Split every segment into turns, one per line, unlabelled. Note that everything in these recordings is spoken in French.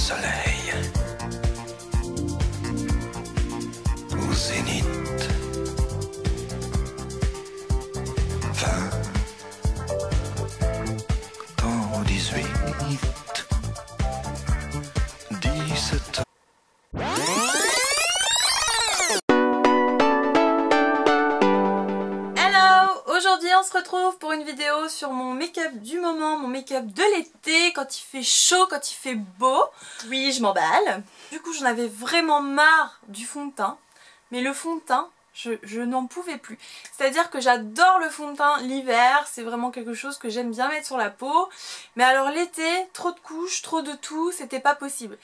soleil au zénith. 20 ans, 18, 17 ans.
Aujourd'hui on se retrouve pour une vidéo sur mon make-up du moment, mon make-up de l'été, quand il fait chaud, quand il fait beau. Oui, je m'emballe. Du coup j'en avais vraiment marre du fond de teint, mais le fond de teint, je n'en pouvais plus. C'est-à-dire que j'adore le fond de teint l'hiver, c'est vraiment quelque chose que j'aime bien mettre sur la peau. Mais alors l'été, trop de couches, trop de tout, c'était pas possible.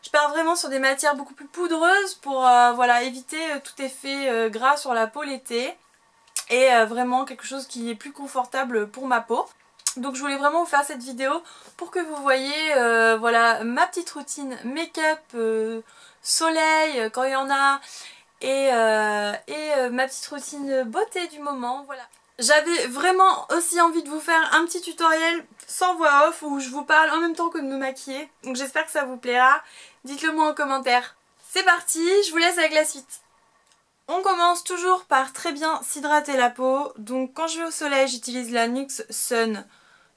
Je pars vraiment sur des matières beaucoup plus poudreuses pour voilà, éviter tout effet gras sur la peau l'été. Et vraiment quelque chose qui est plus confortable pour ma peau. Donc je voulais vraiment vous faire cette vidéo pour que vous voyez voilà, ma petite routine make-up, soleil quand il y en a, et ma petite routine beauté du moment. Voilà. J'avais vraiment aussi envie de vous faire un petit tutoriel sans voix off où je vous parle en même temps que de me maquiller. Donc j'espère que ça vous plaira. Dites-le moi en commentaire. C'est parti, je vous laisse avec la suite. On commence toujours par très bien s'hydrater la peau. Donc quand je vais au soleil, j'utilise la NYX Sun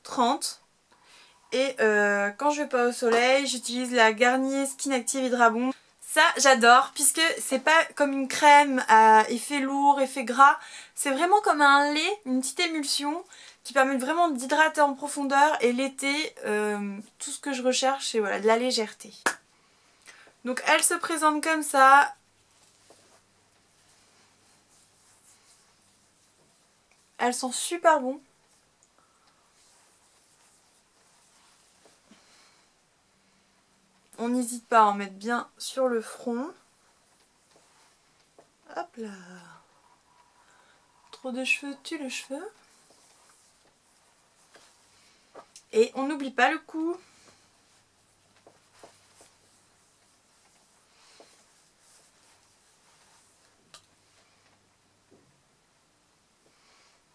30. Et quand je vais pas au soleil, j'utilise la Garnier Skin Active Hydra Bond. Ça j'adore puisque c'est pas comme une crème à effet lourd, effet gras. C'est vraiment comme un lait, une petite émulsion qui permet vraiment d'hydrater en profondeur. Et l'été, tout ce que je recherche c'est voilà, de la légèreté. Donc elle se présente comme ça. Elles sont super bons. On n'hésite pas à en mettre bien sur le front. Hop là. Trop de cheveux tue le cheveu. Et on n'oublie pas le cou.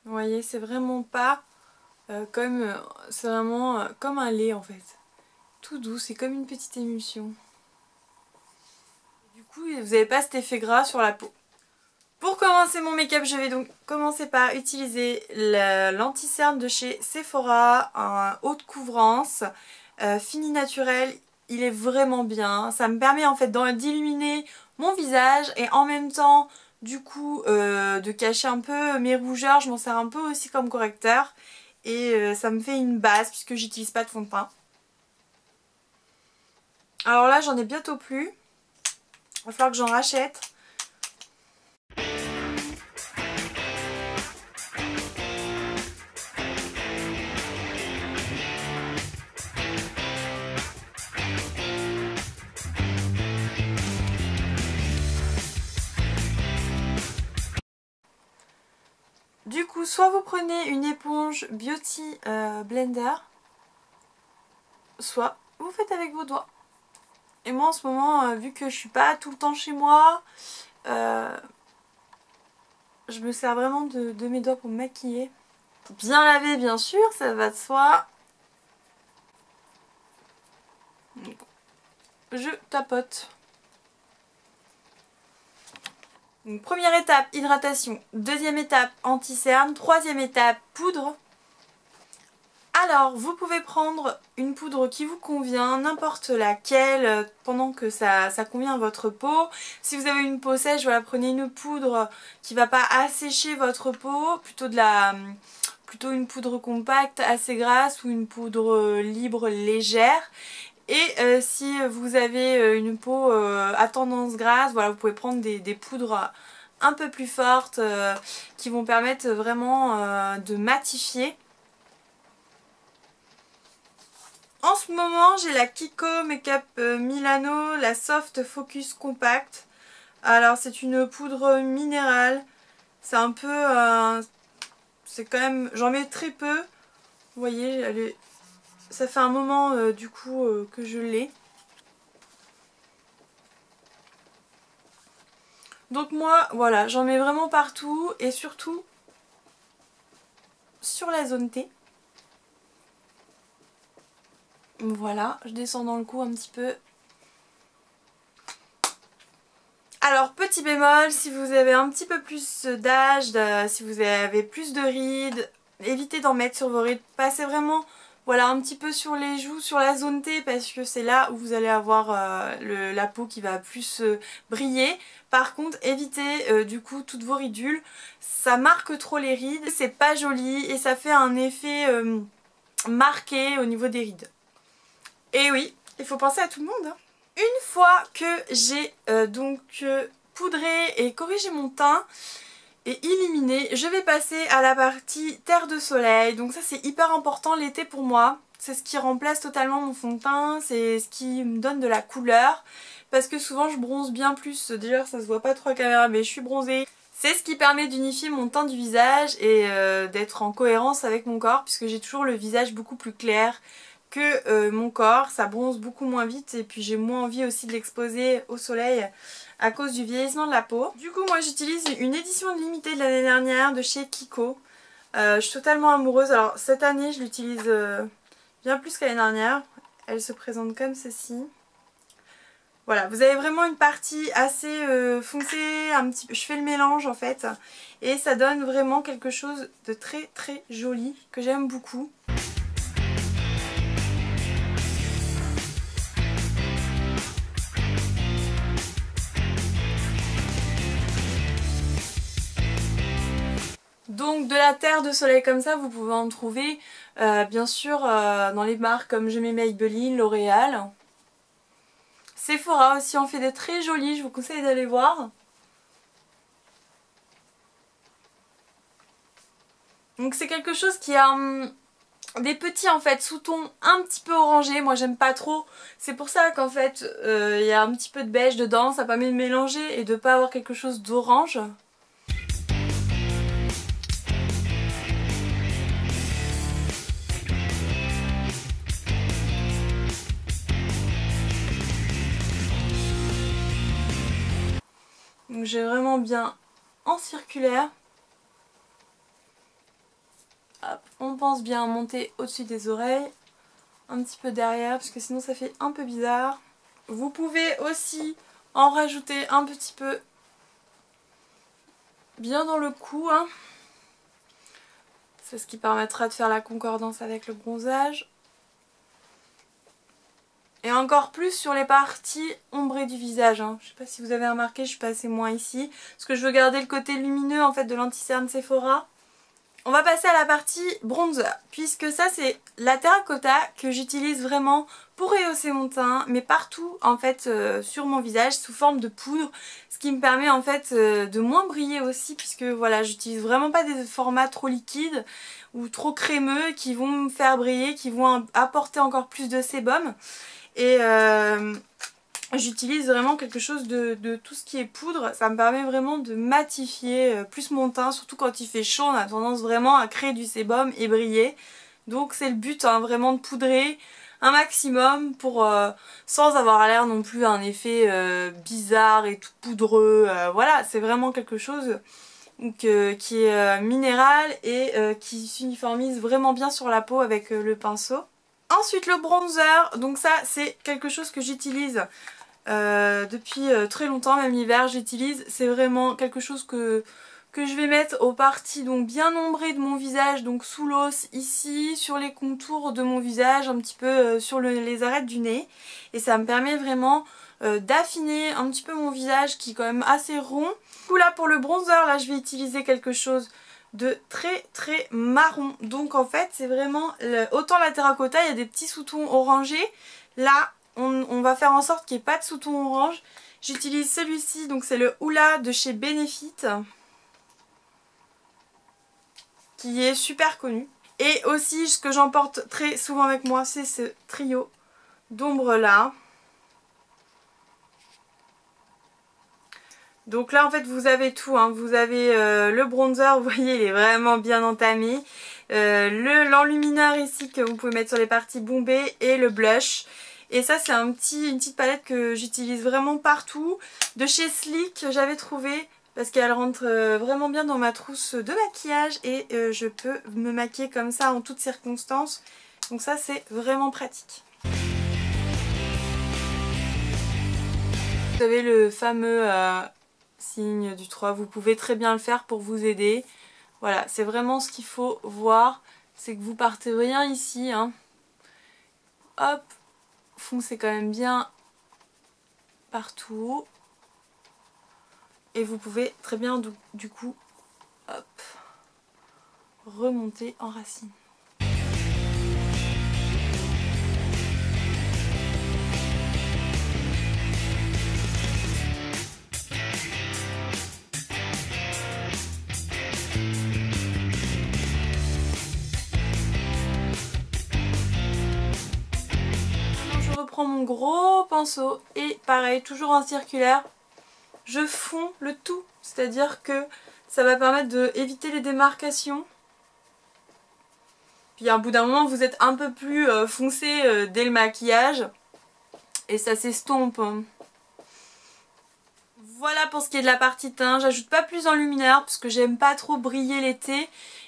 Vous voyez, c'est vraiment pas comme... c'est vraiment comme un lait en fait. Tout doux, c'est comme une petite émulsion. Du coup, vous n'avez pas cet effet gras sur la peau. Pour commencer mon make-up, je vais donc commencer par utiliser l'anti-cerne de chez Sephora, un haute couvrance, fini naturel. Il est vraiment bien. Ça me permet en fait d'illuminer mon visage et en même temps du coup de cacher un peu mes rougeurs. Je m'en sers un peu aussi comme correcteur et ça me fait une base puisque j'utilise pas de fond de teint. Alors là j'en ai bientôt plus. Il va falloir que j'en rachète. Du coup, soit vous prenez une éponge Beauty Blender, soit vous faites avec vos doigts. Et moi en ce moment, vu que je suis pas tout le temps chez moi, je me sers vraiment de mes doigts pour me maquiller. Bien laver bien sûr, ça va de soi. Je tapote. Donc, première étape, hydratation. Deuxième étape, anti-cerne. Troisième étape, poudre. Alors, vous pouvez prendre une poudre qui vous convient, n'importe laquelle, pendant que ça convient à votre peau. Si vous avez une peau sèche, voilà, prenez une poudre qui ne va pas assécher votre peau, plutôt une poudre compacte, assez grasse ou une poudre libre, légère. Et si vous avez une peau à tendance grasse, voilà, vous pouvez prendre des poudres un peu plus fortes qui vont permettre vraiment de matifier. En ce moment, j'ai la Kiko Makeup Milano, la Soft Focus Compact. Alors, c'est une poudre minérale. C'est un peu... c'est quand même... J'en mets très peu. Vous voyez, ça fait un moment du coup que je l'ai. Donc moi, voilà, j'en mets vraiment partout et surtout sur la zone T. Voilà, je descends dans le cou un petit peu Alors petit bémol, si vous avez un petit peu plus d'âge, si vous avez plus de rides, évitez d'en mettre sur vos rides. Passez vraiment voilà, un petit peu sur les joues, sur la zone T, parce que c'est là où vous allez avoir la peau qui va plus briller. Par contre, évitez du coup toutes vos ridules. Ça marque trop les rides, c'est pas joli et ça fait un effet marqué au niveau des rides. Et oui, il faut penser à tout le monde, hein. Une fois que j'ai poudré et corrigé mon teint et illuminé, je vais passer à la partie terre de soleil. Donc ça c'est hyper important l'été pour moi. C'est ce qui remplace totalement mon fond de teint, c'est ce qui me donne de la couleur. Parce que souvent je bronze bien plus, d'ailleurs ça se voit pas trop à la caméra mais je suis bronzée. C'est ce qui permet d'unifier mon teint du visage et d'être en cohérence avec mon corps puisque j'ai toujours le visage beaucoup plus clair que mon corps, ça bronze beaucoup moins vite et puis j'ai moins envie aussi de l'exposer au soleil à cause du vieillissement de la peau. Du coup moi j'utilise une édition limitée de l'année dernière de chez Kiko. Je suis totalement amoureuse, alors cette année je l'utilise bien plus que l'année dernière. Elle se présente comme ceci. Voilà, vous avez vraiment une partie assez foncée, je fais le mélange en fait et ça donne vraiment quelque chose de très très joli que j'aime beaucoup. Donc de la terre de soleil comme ça, vous pouvez en trouver bien sûr dans les marques comme Je mets Maybelline, L'Oréal. Sephora aussi en fait des très jolis, je vous conseille d'aller voir. Donc c'est quelque chose qui a des petits en fait sous-tons un petit peu orangés, moi j'aime pas trop. C'est pour ça qu'en fait il y a un petit peu de beige dedans, ça permet de mélanger et de pas avoir quelque chose d'orange. Donc j'ai vraiment bien en circulaire. Hop, on pense bien monter au-dessus des oreilles, un petit peu derrière parce que sinon ça fait un peu bizarre. Vous pouvez aussi en rajouter un petit peu bien dans le cou, hein. C'est ce qui permettra de faire la concordance avec le bronzage. Et encore plus sur les parties ombrées du visage, hein. Je sais pas si vous avez remarqué, je suis passée moins ici. Parce que je veux garder le côté lumineux en fait de l'anti-cerne Sephora. On va passer à la partie bronzer. Puisque ça c'est la terracotta que j'utilise vraiment pour rehausser mon teint. Mais partout en fait sur mon visage sous forme de poudre. Ce qui me permet en fait de moins briller aussi. Puisque voilà, j'utilise vraiment pas des formats trop liquides ou trop crémeux qui vont me faire briller, qui vont apporter encore plus de sébum. Et j'utilise vraiment quelque chose de tout ce qui est poudre. Ça me permet vraiment de matifier plus mon teint. Surtout quand il fait chaud, on a tendance vraiment à créer du sébum et briller. Donc c'est le but, hein, vraiment de poudrer un maximum pour sans avoir l'air non plus un effet bizarre et tout poudreux. Voilà, c'est vraiment quelque chose qui est minéral et qui s'uniformise vraiment bien sur la peau avec le pinceau. Ensuite le bronzer, donc ça c'est quelque chose que j'utilise depuis très longtemps, même l'hiver j'utilise. C'est vraiment quelque chose que je vais mettre aux parties donc bien ombrées de mon visage, donc sous l'os ici, sur les contours de mon visage, un petit peu sur les arêtes du nez. Et ça me permet vraiment d'affiner un petit peu mon visage qui est quand même assez rond. Du coup là pour le bronzer, là je vais utiliser quelque chose de très très marron. Donc en fait c'est vraiment autant la terracotta il y a des petits sous-tons orangés, là on va faire en sorte qu'il n'y ait pas de sous-ton orange. J'utilise celui-ci, donc c'est le Hoola de chez Benefit qui est super connu. Et aussi ce que j'emporte très souvent avec moi c'est ce trio d'ombre là. Donc là en fait vous avez tout, hein. Vous avez le bronzer, vous voyez il est vraiment bien entamé. L'enlumineur ici que vous pouvez mettre sur les parties bombées et le blush. Et ça c'est une petite palette que j'utilise vraiment partout. De chez Sleek j'avais trouvé parce qu'elle rentre vraiment bien dans ma trousse de maquillage. Et je peux me maquiller comme ça en toutes circonstances. Donc ça c'est vraiment pratique. Vous avez le fameux signe du 3. Vous pouvez très bien le faire pour vous aider. Voilà, c'est vraiment ce qu'il faut voir. C'est que vous partez rien ici. Hein. Hop, foncez quand même bien partout. Et vous pouvez très bien du coup, hop, remonter en racine. Je reprends mon gros pinceau et pareil, toujours en circulaire. Je fonds le tout, c'est-à-dire que ça va permettre d'éviter les démarcations. Puis à un bout d'un moment, vous êtes un peu plus foncé dès le maquillage et ça s'estompe. Voilà pour ce qui est de la partie teint. J'ajoute pas plus d'enlumineur parce que j'aime pas trop briller l'été.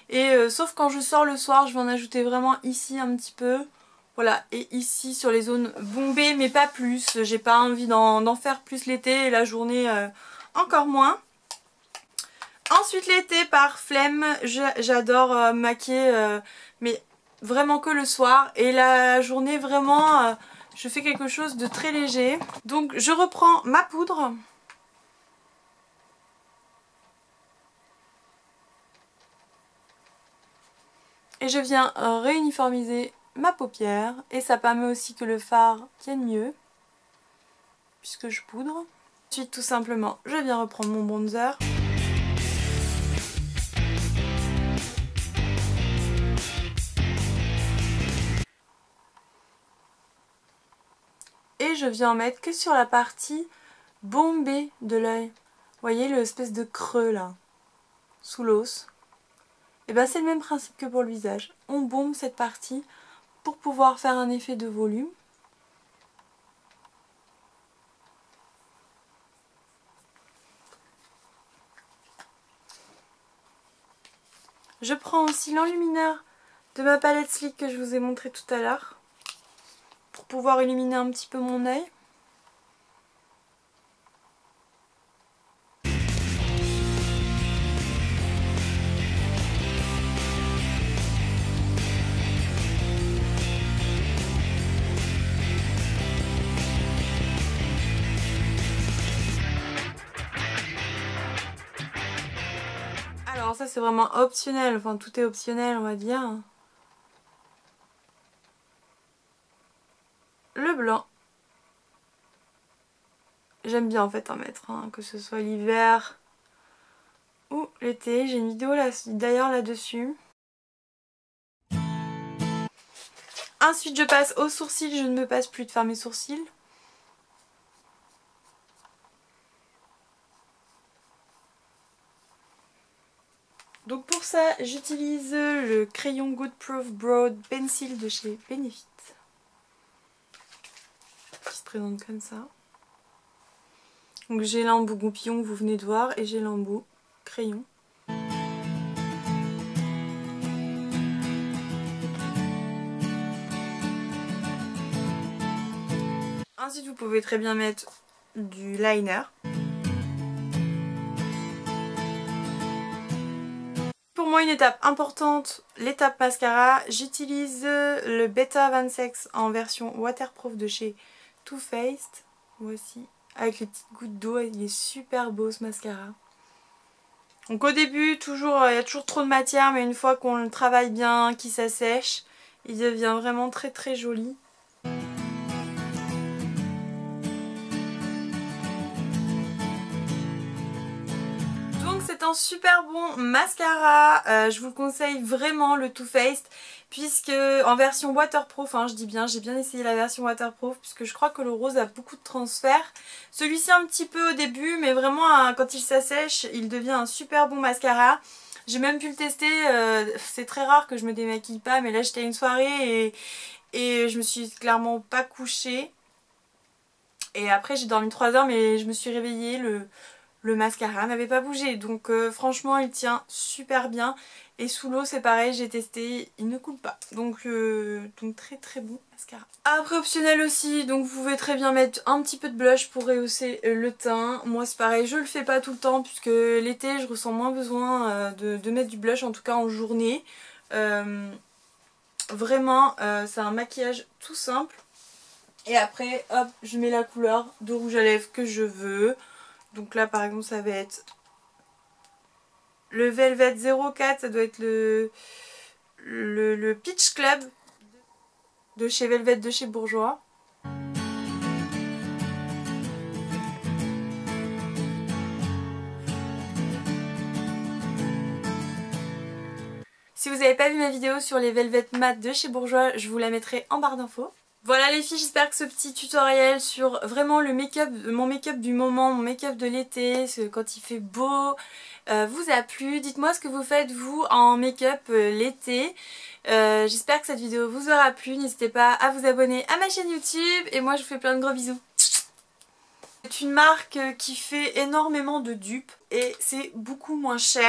Et sauf quand je sors le soir, je vais en ajouter vraiment ici un petit peu. Voilà, et ici sur les zones bombées, mais pas plus. J'ai pas envie d'en faire plus l'été et la journée encore moins. Ensuite l'été, par flemme, j'adore maquiller, mais vraiment que le soir. Et la journée, vraiment, je fais quelque chose de très léger. Donc je reprends ma poudre. Et je viens réuniformiser ma paupière et ça permet aussi que le fard tienne mieux puisque je poudre. Ensuite tout simplement je viens reprendre mon bronzer. Et je viens en mettre que sur la partie bombée de l'œil. Vous voyez l'espèce de creux là, sous l'os. Et bien c'est le même principe que pour le visage. On bombe cette partie pour pouvoir faire un effet de volume. Je prends aussi l'enlumineur de ma palette Sleek que je vous ai montré tout à l'heure pour pouvoir illuminer un petit peu mon œil. Alors ça c'est vraiment optionnel, enfin tout est optionnel on va dire. Le blanc. J'aime bien en fait en mettre, hein, que ce soit l'hiver ou l'été. J'ai une vidéo d'ailleurs là-dessus. Ensuite je passe aux sourcils, je ne me passe plus de faire mes sourcils. Donc pour ça, j'utilise le crayon Good Proof Broad Pencil de chez Benefit. Qui se présente comme ça. Donc j'ai l'embout goupillon que vous venez de voir et j'ai l'embout crayon. Ensuite vous pouvez très bien mettre du liner. Pour moi une étape importante, l'étape mascara, j'utilise le Beta 26 en version waterproof de chez Too Faced, voici, avec les petites gouttes d'eau, il est super beau ce mascara. Donc au début il y a toujours trop de matière, mais une fois qu'on le travaille bien, qu'il s'assèche, il devient vraiment très très joli. C'est un super bon mascara, je vous le conseille vraiment, le Too Faced, puisque en version waterproof, hein, je dis bien, j'ai bien essayé la version waterproof puisque je crois que le rose a beaucoup de transfert. Celui-ci un petit peu au début, mais vraiment quand il s'assèche, il devient un super bon mascara. J'ai même pu le tester, c'est très rare que je me démaquille pas, mais là j'étais à une soirée et je me suis clairement pas couchée. Et après j'ai dormi 3 heures, mais je me suis réveillée, le mascara n'avait pas bougé, donc franchement il tient super bien Et sous l'eau c'est pareil, j'ai testé, il ne coule pas. Donc très très bon mascara. Après optionnel aussi, donc vous pouvez très bien mettre un petit peu de blush pour rehausser le teint. Moi c'est pareil, je le fais pas tout le temps puisque l'été je ressens moins besoin de mettre du blush, en tout cas en journée. Vraiment c'est un maquillage tout simple. Et après hop, je mets la couleur de rouge à lèvres que je veux. Donc là par exemple ça va être le Velvet 04, ça doit être le Peach Club de chez Velvet de chez Bourjois. Si vous n'avez pas vu ma vidéo sur les Velvet Mat de chez Bourjois, je vous la mettrai en barre d'infos. Voilà les filles, j'espère que ce petit tutoriel sur vraiment le make-up, mon make-up du moment, mon make-up de l'été, quand il fait beau, vous a plu. Dites-moi ce que vous faites vous en make-up l'été. J'espère que cette vidéo vous aura plu. N'hésitez pas à vous abonner à ma chaîne YouTube et moi je vous fais plein de gros bisous. C'est une marque qui fait énormément de dupes et c'est beaucoup moins cher.